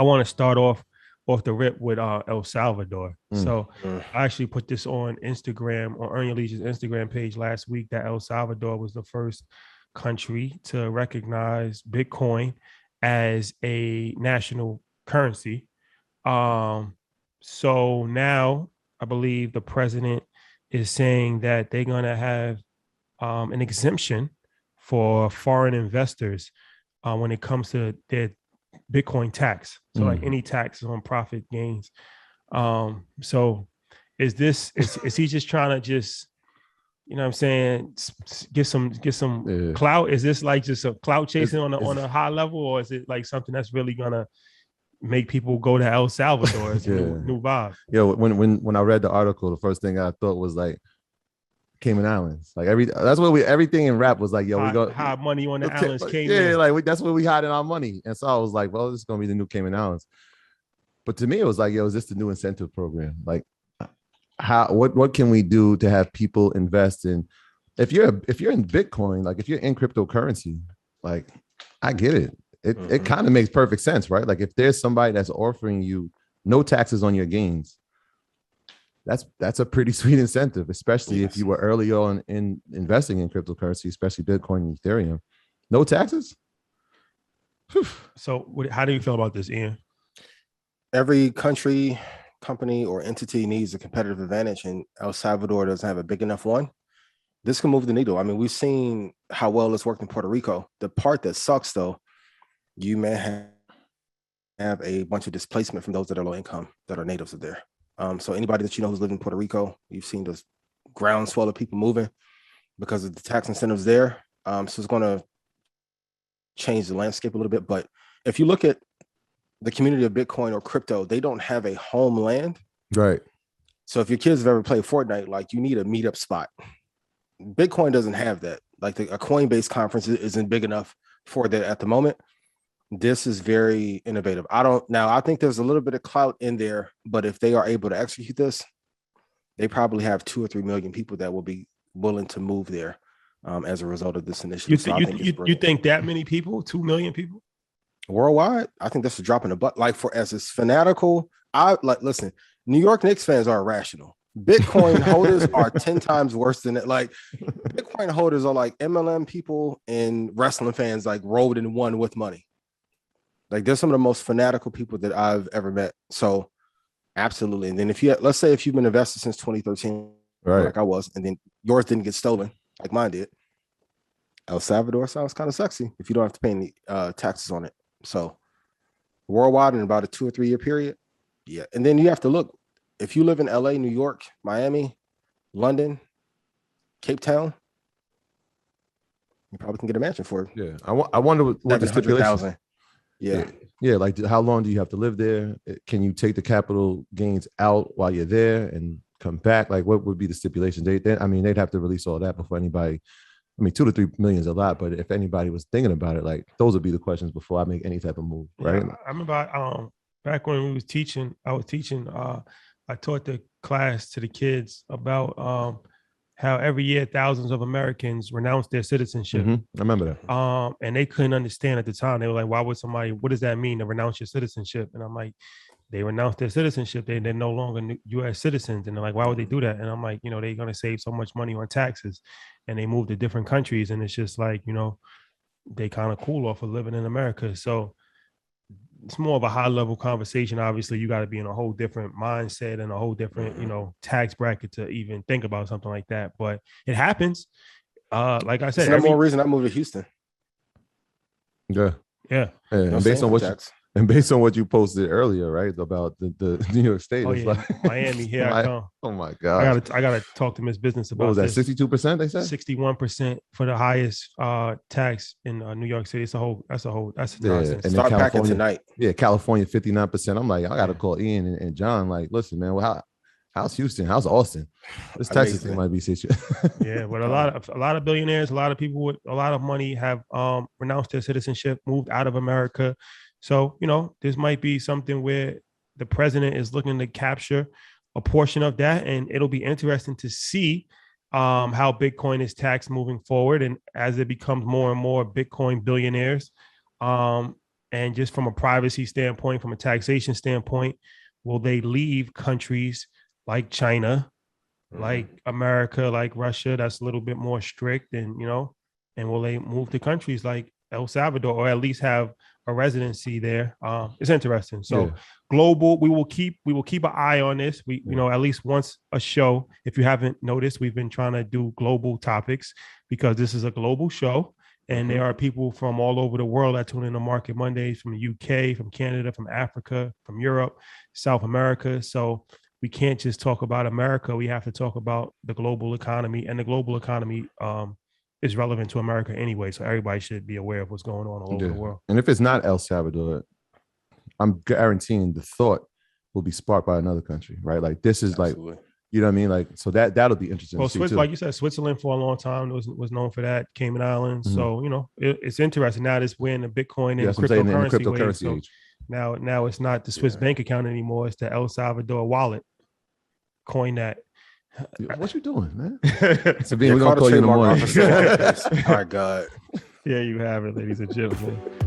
want to start off the rip with El Salvador. So I actually put this on Instagram, on Earn Your Leisure's Instagram page last week, that El Salvador was the first country to recognize Bitcoin as a national currency. So now I believe the president is saying that they're going to have an exemption for foreign investors when it comes to their Bitcoin tax. So like any taxes on profit gains. So is he just trying to just, you know what I'm saying, get some clout? Is this like just a clout chasing on a high level, or is it like something that's really gonna make people go to El Salvador as a new vibe? Yeah, when I read the article, the first thing I thought was like Cayman Islands. Like that's where everything in rap was like, yo, we go high money on the islands. Yeah, like that's where we hiding our money. And so I was like, well, this is gonna be the new Cayman Islands. But to me, it was like, yo, is this the new incentive program? Like, what can we do to have people invest in? If you're in Bitcoin, like if you're in cryptocurrency, like I get it. It kind of makes perfect sense, right? Like if there's somebody that's offering you no taxes on your gains, that's a pretty sweet incentive, especially if you were early on in investing in cryptocurrency, especially Bitcoin and Ethereum. No taxes. Whew. So how do you feel about this, Ian? Every country, company, or entity needs a competitive advantage, and El Salvador doesn't have a big enough one. This can move the needle. I mean, we've seen how well it's worked in Puerto Rico. The part that sucks, though, you may have a bunch of displacement from those that are low income, that are natives of there. So anybody that you know who's living in Puerto Rico, you've seen this groundswell of people moving because of the tax incentives there. So it's going to change the landscape a little bit. But if you look at the community of Bitcoin or crypto, they don't have a homeland. Right. So if your kids have ever played Fortnite, like you need a meetup spot. Bitcoin doesn't have that. Like a Coinbase conference isn't big enough for that at the moment. This is very innovative. I think there's a little bit of clout in there, but if they are able to execute this, they probably have 2 or 3 million people that will be willing to move there as a result of this initiative. You think that many people, 2 million people? Worldwide, I think that's a drop in the butt. Like as it's fanatical, listen, New York Knicks fans are irrational. Bitcoin holders are 10 times worse than it. Like Bitcoin holders are like MLM people and wrestling fans, like rolled in one with money. Like they're some of the most fanatical people that I've ever met. So absolutely. And then let's say if you've been invested since 2013, right, like I was, and then yours didn't get stolen like mine did, El Salvador sounds kind of sexy if you don't have to pay any taxes on it. So worldwide in about a 2 or 3 year period. Yeah. And then you have to look, if you live in LA, New York, Miami, London, Cape Town, you probably can get a mansion for it. Yeah. I wonder what the stipulation. Yeah. Like how long do you have to live there? Can you take the capital gains out while you're there and come back? Like what would be the stipulation? They'd have to release all that before anybody. 2 to 3 million is a lot, but if anybody was thinking about it, like those would be the questions before I make any type of move, right? Yeah, I remember back when I was teaching, I taught the class to the kids about how every year thousands of Americans renounce their citizenship. Mm-hmm. I remember that. And they couldn't understand at the time. They were like, what does that mean to renounce your citizenship? And I'm like, they renounce their citizenship. They're no longer U.S. citizens. And they're like, why would they do that? And I'm like, they're going to save so much money on taxes. And they move to different countries. And it's just like, they kind of cool off of living in America. So it's more of a high level conversation. Obviously, you got to be in a whole different mindset and a whole different, tax bracket to even think about something like that. But it happens. Like I said, there's no more reason I moved to Houston. Yeah. And based on what you posted earlier, right, about the New York State, like Miami, here I come. Oh my God! I gotta talk to Miss Business about what was that? 62%? They said 61% for the highest tax in New York City. That's nonsense. And start packing tonight. Yeah, California 59%. I'm like, I gotta call Ian and John. Like, listen, man, how's Houston? How's Austin? This Texas thing might be situated. Yeah, but a lot of billionaires, a lot of people with a lot of money have renounced their citizenship, moved out of America. So, this might be something where the president is looking to capture a portion of that. And it'll be interesting to see how Bitcoin is taxed moving forward. And as it becomes more and more Bitcoin billionaires, And just from a privacy standpoint, from a taxation standpoint, will they leave countries like China, like America, like Russia, that's a little bit more strict, and and will they move to countries like El Salvador, or at least have a residency there? It's interesting. So global, we will keep an eye on this. We at least once a show. If you haven't noticed, we've been trying to do global topics because this is a global show. And there are people from all over the world that tune in to Market Mondays, from the UK, from Canada, from Africa, from Europe, South America. So we can't just talk about America. We have to talk about the global economy, and the global economy is relevant to America anyway. So everybody should be aware of what's going on all over the world. And if it's not El Salvador, I'm guaranteeing the thought will be sparked by another country, right? Like this is Absolutely. like, you know what I mean? Like, so that'll be interesting. Well, like you said, Switzerland for a long time was known for that. Cayman Islands. So it's interesting. Now this we're in the Bitcoin and cryptocurrency wave. age. So now it's not the Swiss bank account anymore. It's the El Salvador wallet. Coin that. What you doing, man? We're gonna call you in the morning. Oh my God. There you have it, ladies and gentlemen.